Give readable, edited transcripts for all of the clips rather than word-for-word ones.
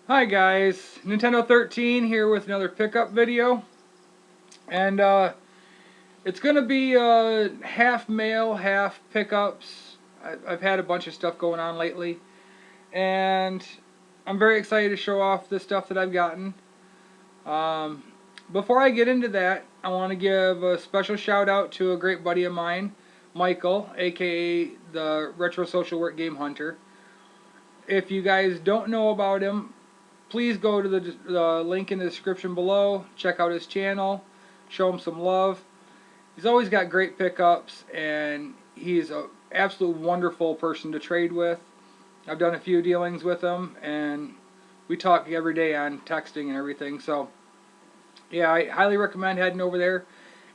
Hi guys, Nintendo 13 here with another pickup video, and it's gonna be half mail, half pickups. I've had a bunch of stuff going on lately, and I'm very excited to show off the stuff that I've gotten. Um, Before I get into that, I want to give a special shout out to a great buddy of mine, Michael, aka the Retro Social Work Game Hunter. If you guys don't know about him, please go to the link in the description below, check out his channel, show him some love. He's always got great pickups, and he's an absolute wonderful person to trade with. I've done a few dealings with him, and we talk every day on texting and everything, so yeah, I highly recommend heading over there.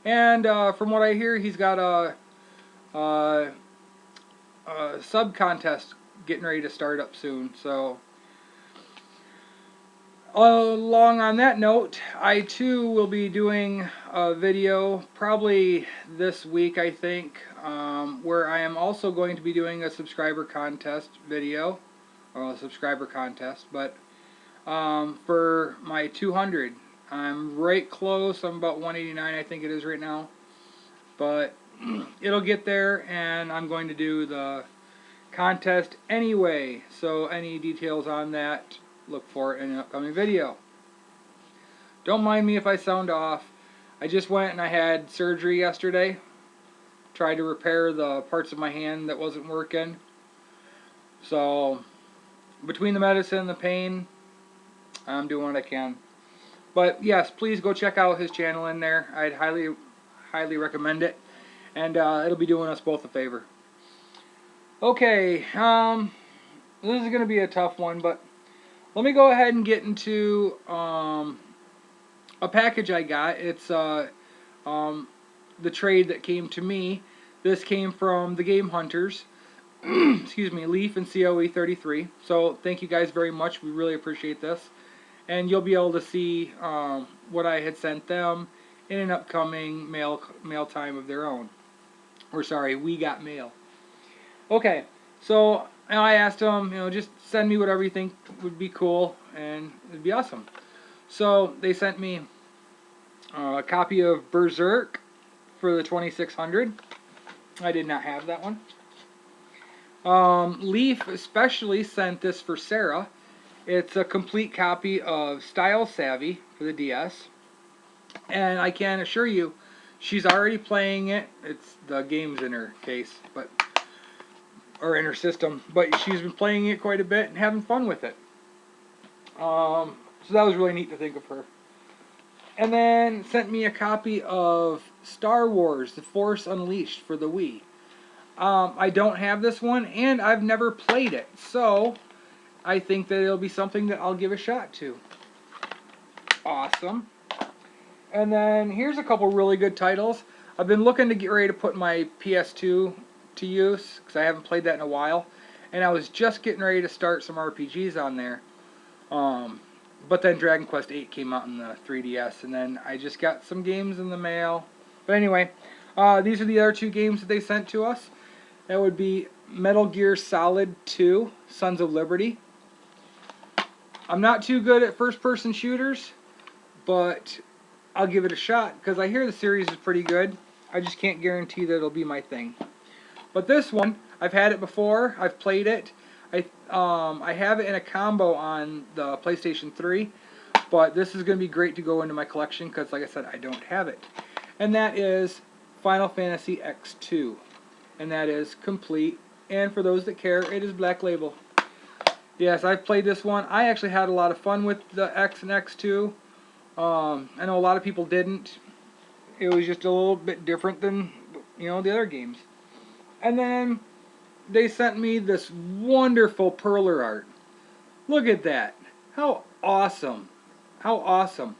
And from what I hear, he's got a sub contest getting ready to start up soon, so along on that note, I too will be doing a video probably this week, I think, where I am also going to be doing a subscriber contest video, or a subscriber contest, but for my 200. I'm right close. I'm about 189, I think it is right now, but it'll get there, and I'm going to do the contest anyway, so any details on that, look for it in an upcoming video. Don't mind me if I sound off. I just went and I had surgery yesterday. Tried to repair the parts of my hand that wasn't working. So, between the medicine and the pain, I'm doing what I can. But yes, please go check out his channel in there. I'd highly recommend it. And it'll be doing us both a favor. Okay, this is going to be a tough one, but let me go ahead and get into a package I got. It's the trade that came to me. This came from the Game Hunters. Excuse me, Leaf and COE 33. So thank you guys very much. We really appreciate this. And you'll be able to see what I had sent them in an upcoming mail time of their own. Or sorry, we got mail. Okay, so I asked them, just send me whatever you think would be cool, and it'd be awesome. So they sent me a copy of Berserk for the 2600. I did not have that one. Leaf especially sent this for Sarah. It's a complete copy of Style Savvy for the DS. And I can assure you, she's already playing it. It's the game's in her case, or in her system, but she's been playing it quite a bit and having fun with it. So that was really neat to think of her. And then sent me a copy of Star Wars: The Force Unleashed for the Wii. I don't have this one, and I've never played it, so I think that it'll be something that I'll give a shot to. Awesome. And then here's a couple really good titles. I've been looking to get ready to put my PS2 to use, because I haven't played that in a while, and I was just getting ready to start some RPGs on there. But then Dragon Quest VIII came out in the 3DS, and then I just got some games in the mail. But anyway, these are the other two games that they sent to us. That would be Metal Gear Solid 2, Sons of Liberty. I'm not too good at first-person shooters, but I'll give it a shot, because I hear the series is pretty good. I just can't guarantee that it'll be my thing. But this one, I've had it before. I've played it. I have it in a combo on the PlayStation 3, but this is going to be great to go into my collection because, like I said, I don't have it. And that is Final Fantasy X2. And that is complete. And for those that care, it is Black Label. Yes, I've played this one. I actually had a lot of fun with the X and X2. I know a lot of people didn't. It was just a little bit different than, the other games. And then they sent me this wonderful perler art. Look at that. How awesome. How awesome.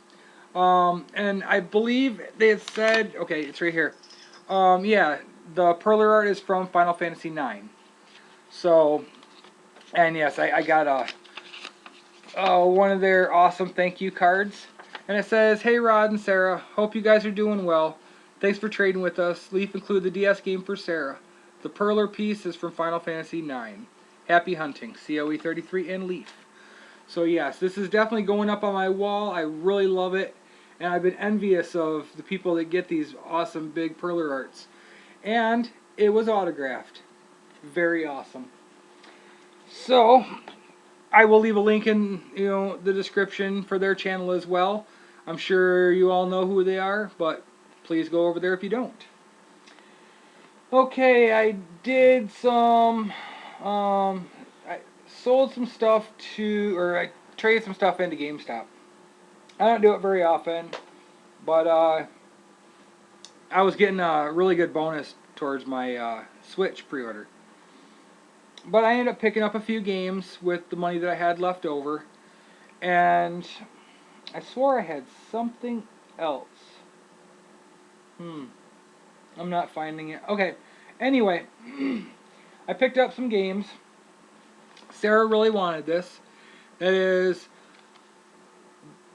And I believe they had said, okay, it's right here. Yeah, the perler art is from Final Fantasy IX. So, and yes, I got one of their awesome thank you cards. And it says, "Hey Rod and Sarah, hope you guys are doing well. Thanks for trading with us. Leaf include the DS game for Sarah. The perler piece is from Final Fantasy IX. Happy hunting, COE 33 and Leaf." So yes, this is definitely going up on my wall. I really love it. And I've been envious of the people that get these awesome big perler arts. And it was autographed. Very awesome. So I will leave a link in the description for their channel as well. I'm sure you all know who they are, but please go over there if you don't. Okay, I did some, I sold some stuff or I traded some stuff into GameStop. I don't do it very often, but I was getting a really good bonus towards my Switch pre-order. But I ended up picking up a few games with the money that I had left over, and I swore I had something else. I'm not finding it. Okay, anyway, I picked up some games. Sarah really wanted this. That is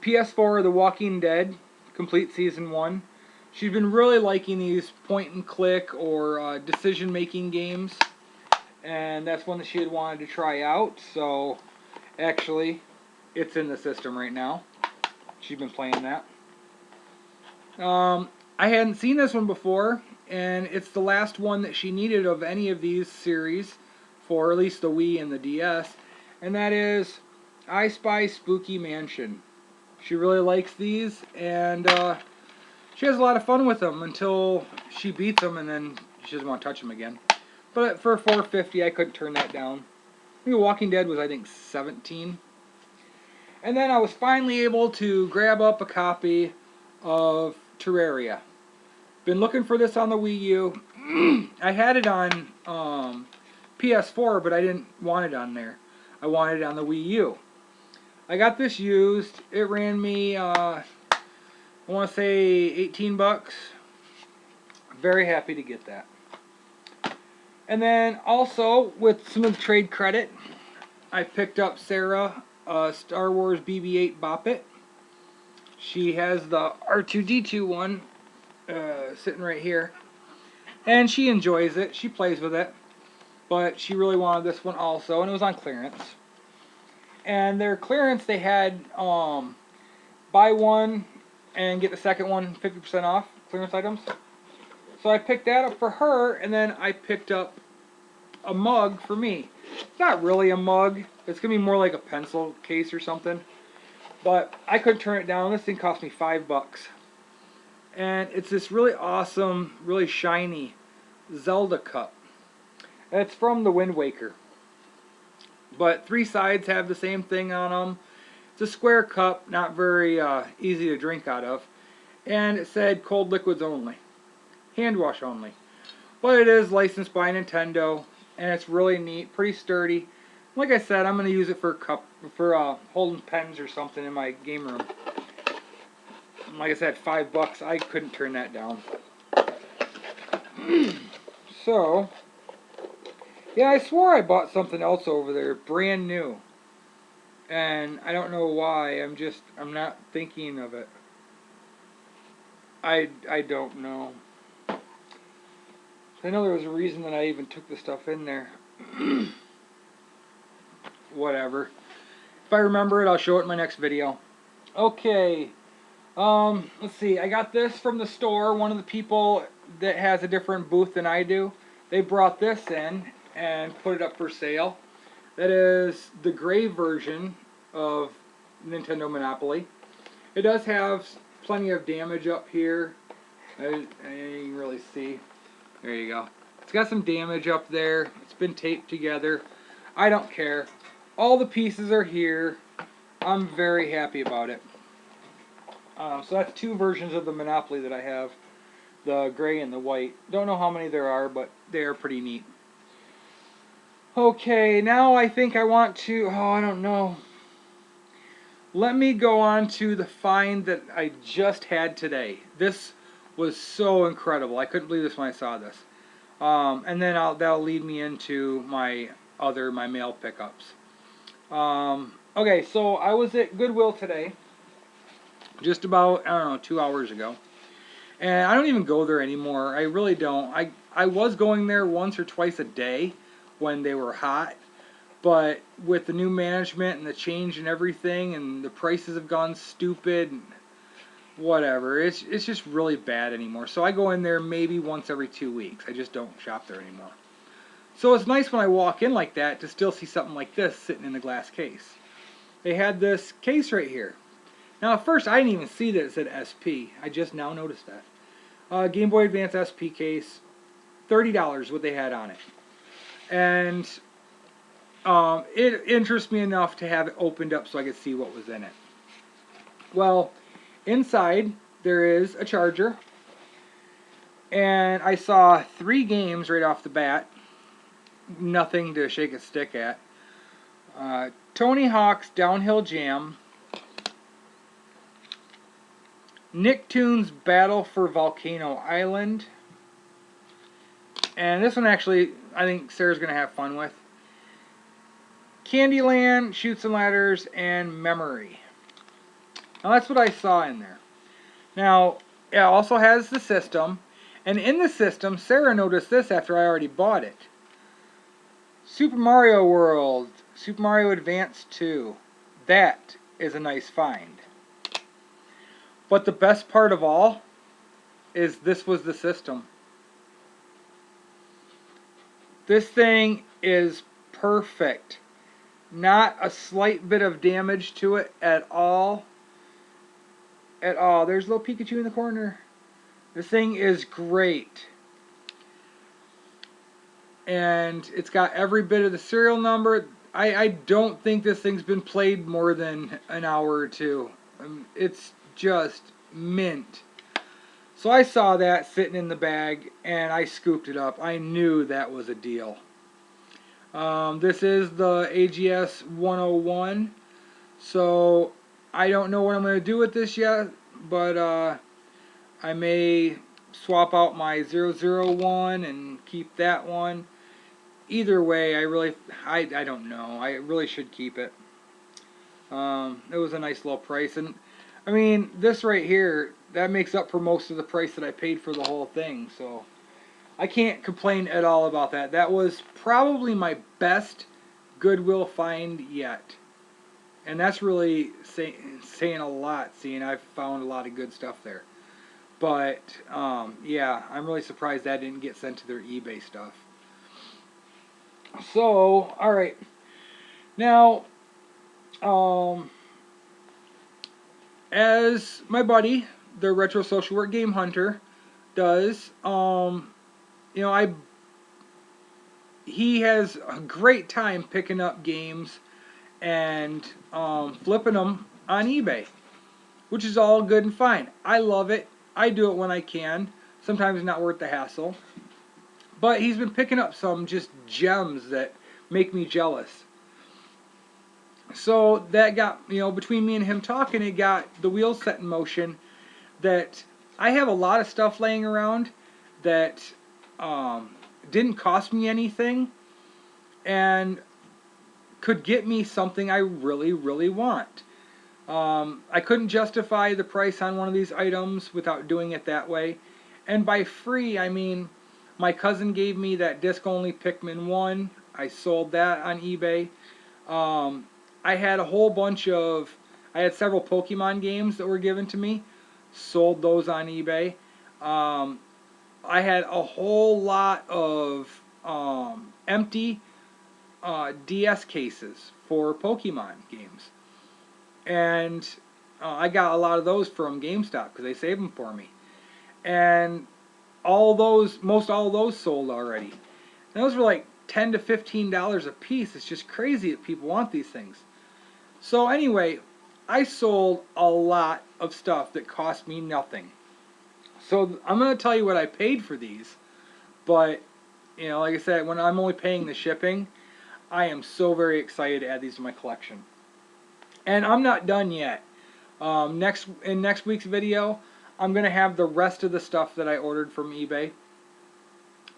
PS4 The Walking Dead, Complete Season 1. She's been really liking these point and click or decision making games. And that's one that she had wanted to try out. So, actually, it's in the system right now. She's been playing that. I hadn't seen this one before, and it's the last one that she needed of any of these series, for at least the Wii and the DS, and that is I Spy Spooky Mansion. She really likes these, and she has a lot of fun with them until she beats them, and then she doesn't want to touch them again. But for $4.50, I couldn't turn that down. I think Walking Dead was, I think, $17. And then I was finally able to grab up a copy of Terraria. Been looking for this on the Wii U. I had it on PS4, but I didn't want it on there. I wanted it on the Wii U. I got this used. It ran me, I want to say 18 bucks. Very happy to get that. And then also, with some of the trade credit, I picked up Sarah Star Wars BB-8 Bop It. She has the R2-D2 one sitting right here. And she enjoys it. She plays with it. But she really wanted this one also, and it was on clearance. And their clearance, they had buy one and get the second one 50% off clearance items. So I picked that up for her, and then I picked up a mug for me. It's not really a mug. It's going to be more like a pencil case or something. But I couldn't turn it down. This thing cost me $5. And it's this really awesome, really shiny Zelda cup. And it's from the Wind Waker. But 3 sides have the same thing on them. It's a square cup, not very easy to drink out of. And it said cold liquids only. Hand wash only. But it is licensed by Nintendo. And it's really neat, pretty sturdy. Like I said, I'm going to use it for holding pens or something in my game room. Like I said, $5. I couldn't turn that down. So, yeah, I swore I bought something else over there, brand new. And I don't know why. I'm not thinking of it. I don't know. I know there was a reason that I even took the stuff in there. Whatever. If I remember it, I'll show it in my next video. Okay. Let's see. I got this from the store. One of the people that has a different booth than I do, they brought this in and put it up for sale. That is the gray version of Nintendo Monopoly. It does have plenty of damage up here. You can really see. There you go. It's got some damage up there. It's been taped together. I don't care. All the pieces are here. I'm very happy about it. So that's 2 versions of the Monopoly that I have. The gray and the white. Don't know how many there are, but they are pretty neat. Okay, now I think I want to... Oh, I don't know. Let me go on to the find that I just had today. This was so incredible. I couldn't believe this when I saw this. And then that'll lead me into my mail pickups. Okay, so I was at Goodwill today. Just about, I don't know, 2 hours ago. And I don't even go there anymore. I really don't. I was going there once or twice a day when they were hot. But with the new management and the change and everything, and the prices have gone stupid, and whatever, it's just really bad anymore. So I go in there maybe once every 2 weeks. I just don't shop there anymore. So it's nice when I walk in like that to still see something like this sitting in a glass case. They had this case right here. Now at first I didn't even see that it said SP. I just now noticed that. Game Boy Advance SP case, $30 what they had on it. And it interests me enough to have it opened up so I could see what was in it. Well, inside there is a charger. And I saw 3 games right off the bat. Nothing to shake a stick at. Tony Hawk's Downhill Jam, Nicktoons Battle for Volcano Island, and this one actually I think Sarah's going to have fun with, Candyland, Chutes and Ladders, and Memory. Now that's what I saw in there. Now it also has the system, and in the system Sarah noticed this after I already bought it. Super Mario World, Super Mario Advance 2. That is a nice find. But the best part of all is this was the system. This thing is perfect. Not a slight bit of damage to it at all. At all. There's a little Pikachu in the corner. This thing is great. And it's got every bit of the serial number. I don't think this thing's been played more than an hour or two. It's just mint. So I saw that sitting in the bag and I scooped it up. I knew that was a deal. This is the AGS 101. So I don't know what I'm going to do with this yet, but I may swap out my 001 and keep that one. Either way, I don't know. I really should keep it. It was a nice little price. And I mean, this right here, that makes up for most of the price that I paid for the whole thing. So I can't complain at all about that. That was probably my best Goodwill find yet. And that's really saying a lot, seeing I've found a lot of good stuff there. But, yeah, I'm really surprised that didn't get sent to their eBay stuff. So, alright. Now, as my buddy, the Retro Social Work Game Hunter, does, you know, he has a great time picking up games and flipping them on eBay, which is all good and fine. I love it. I do it when I can. Sometimes not worth the hassle. But he's been picking up some just gems that make me jealous. So that got, you know, between me and him talking, it got the wheels set in motion that I have a lot of stuff laying around that didn't cost me anything and could get me something I really, really want. I couldn't justify the price on one of these items without doing it that way. And by free, I mean, my cousin gave me that disc-only Pikmin 1. I sold that on eBay. I had a whole bunch of... I had several Pokemon games that were given to me. Sold those on eBay. I had a whole lot of empty DS cases for Pokemon games. And I got a lot of those from GameStop because they saved them for me. And most all those sold already. And those were like $10 to $15 a piece. It's just crazy that people want these things. So anyway, I sold a lot of stuff that cost me nothing. So I'm going to tell you what I paid for these. But, you know, like I said, when I'm only paying the shipping, I am so very excited to add these to my collection. And I'm not done yet. In next week's video, I'm going to have the rest of the stuff that I ordered from eBay.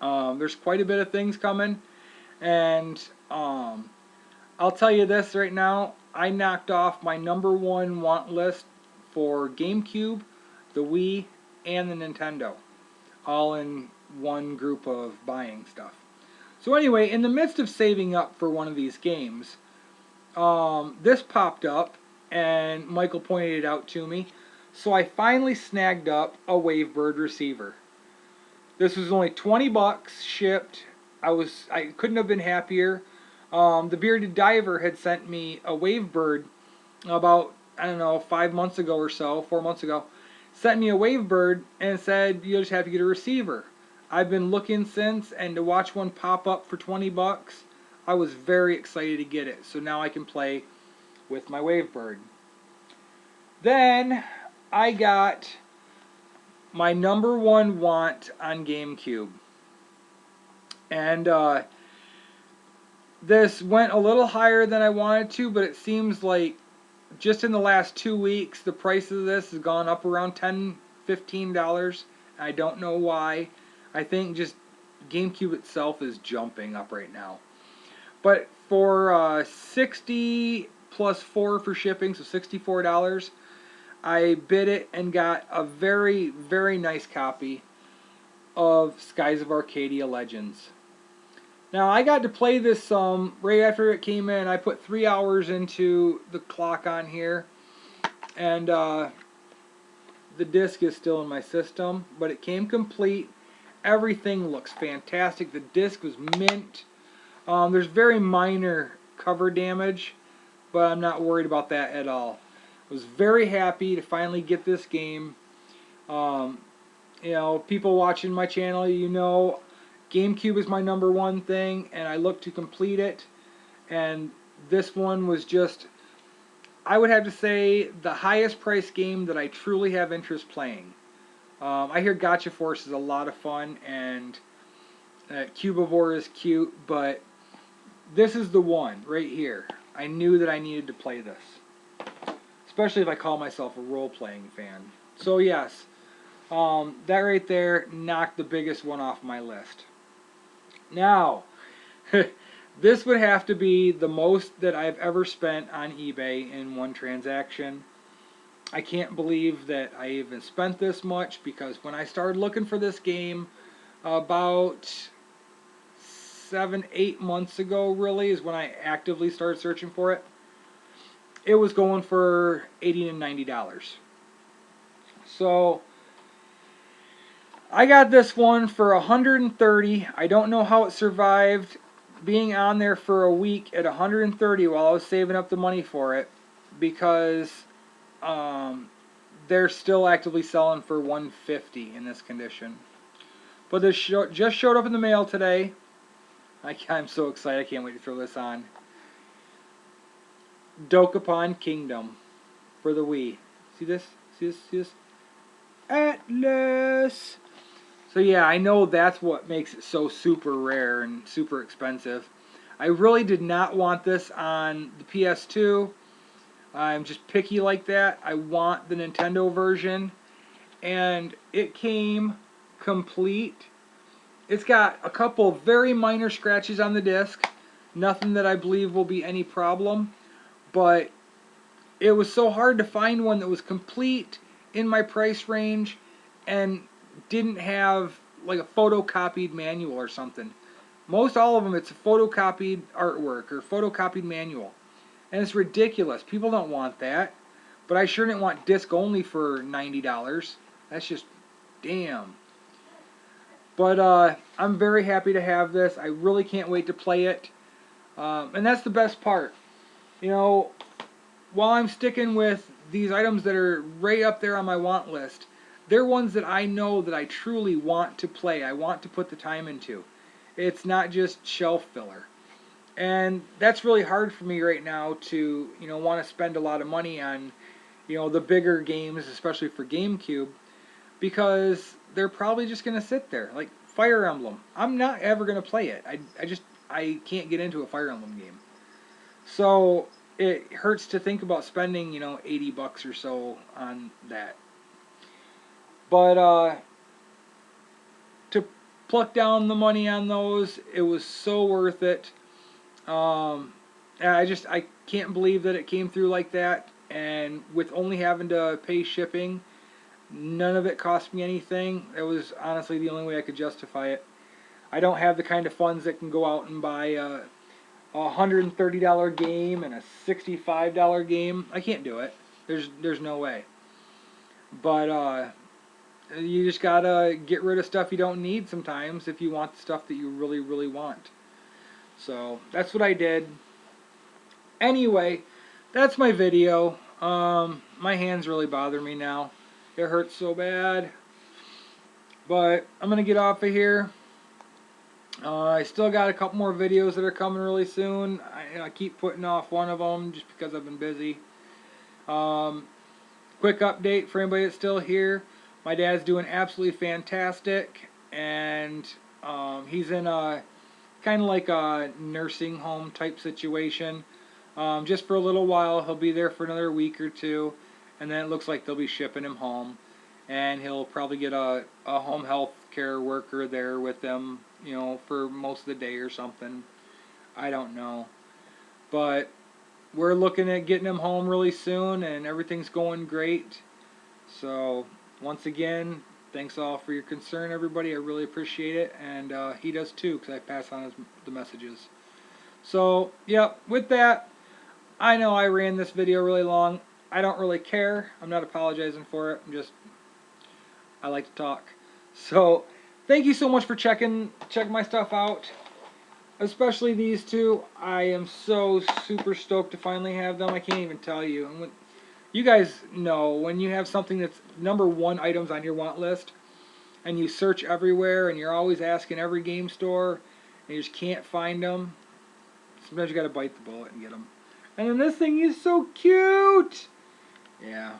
There's quite a bit of things coming. And I'll tell you this right now. I knocked off my #1 want list for GameCube, the Wii, and the Nintendo. All in one group of buying stuff. So anyway, in the midst of saving up for one of these games, this popped up, and Michael pointed it out to me. So I finally snagged up a Wavebird receiver. This was only 20 bucks shipped. I couldn't have been happier. The Bearded Diver had sent me a Wavebird about, I don't know, 5 months ago or so, 4 months ago. Sent me a Wavebird and said you'll just have to get a receiver. I've been looking since, and to watch one pop up for 20 bucks, I was very excited to get it. So now I can play with my Wavebird. Then I got my number one want on GameCube. And this went a little higher than I wanted to, but it seems like just in the last 2 weeks, the price of this has gone up around $10, $15. I don't know why. I think just GameCube itself is jumping up right now. But for 60 plus 4 for shipping, so $64, I bid it and got a very, very nice copy of Skies of Arcadia Legends. Now, I got to play this right after it came in. I put 3 hours into the clock on here, and the disc is still in my system, but it came complete. Everything looks fantastic. The disc was mint. There's very minor cover damage, but I'm not worried about that at all. I was very happy to finally get this game. You know, people watching my channel, you know, GameCube is my number one thing, and I look to complete it. And this one was just, I would have to say, the highest priced game that I truly have interest playing. I hear Gotcha Force is a lot of fun, and Cubivore is cute, but this is the one right here. I knew that I needed to play this, especially if I call myself a role-playing fan. So yes, that right there knocked the biggest one off my list. Now, this would have to be the most that I've ever spent on eBay in one transaction. I can't believe that I even spent this much, because when I started looking for this game about 7-8 months ago, really, is when I actively started searching for it. It was going for $80 and $90. So I got this one for $130. I don't know how it survived being on there for a week at $130 while I was saving up the money for it, because they're still actively selling for $150 in this condition. But this just showed up in the mail today. I'm so excited. I can't wait to throw this on. Dokapon Kingdom for the Wii. See this? See this? See this? Atlas! So yeah, I know that's what makes it so super rare and super expensive. I really did not want this on the PS2. I'm just picky like that. I want the Nintendo version. And it came complete. It's got a couple very minor scratches on the disc. Nothing that I believe will be any problem. But it was so hard to find one that was complete in my price range and didn't have like a photocopied manual or something. Most all of them, it's a photocopied artwork or photocopied manual. And it's ridiculous. People don't want that. But I sure didn't want disc only for $90. That's just damn. But I'm very happy to have this. I really can't wait to play it. And that's the best part. You know, while I'm sticking with these items that are right up there on my want list, they're ones that I know that I truly want to play. I want to put the time into. It's not just shelf filler. And that's really hard for me right now to, you know, want to spend a lot of money on, you know, the bigger games, especially for GameCube, because they're probably just going to sit there. Like Fire Emblem. I'm not ever going to play it. I can't get into a Fire Emblem game. So it hurts to think about spending, you know, 80 bucks or so on that. But to pluck down the money on those, it was so worth it. I can't believe that it came through like that, and with only having to pay shipping, none of it cost me anything. It was honestly the only way I could justify it. I don't have the kind of funds that can go out and buy a $130 game and a $65 game. I can't do it. There's no way. But you just gotta get rid of stuff you don't need sometimes if you want the stuff that you really, really want. So that's what I did. Anyway, that's my video. My hands really bother me now. It hurts so bad. But I'm gonna get off of here. I still got a couple more videos that are coming really soon. I keep putting off one of them just because I've been busy. Quick update for anybody that's still here. My dad's doing absolutely fantastic, and he's in a kind of like a nursing home type situation. Just for a little while. He'll be there for another week or two, and then it looks like they'll be shipping him home, and he'll probably get a home health care worker there with them, you know, for most of the day or something. I don't know, but we're looking at getting him home really soon, and everything's going great. So once again, thanks all for your concern, everybody. I really appreciate it, and he does too, because I pass on the messages. So yep, with that, I know I ran this video really long. I don't really care. I'm not apologizing for it. I like to talk. So thank you so much for checking my stuff out. Especially these two. I am so super stoked to finally have them. I can't even tell you. You guys know when you have something that's #1 items on your want list, and you search everywhere, and you're always asking every game store, and you just can't find them. Sometimes you gotta bite the bullet and get them. And then this thing is so cute. Yeah.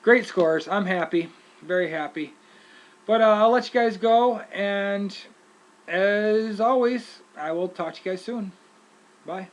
Great scores. I'm happy. Very happy. But I'll let you guys go, and as always, I will talk to you guys soon. Bye.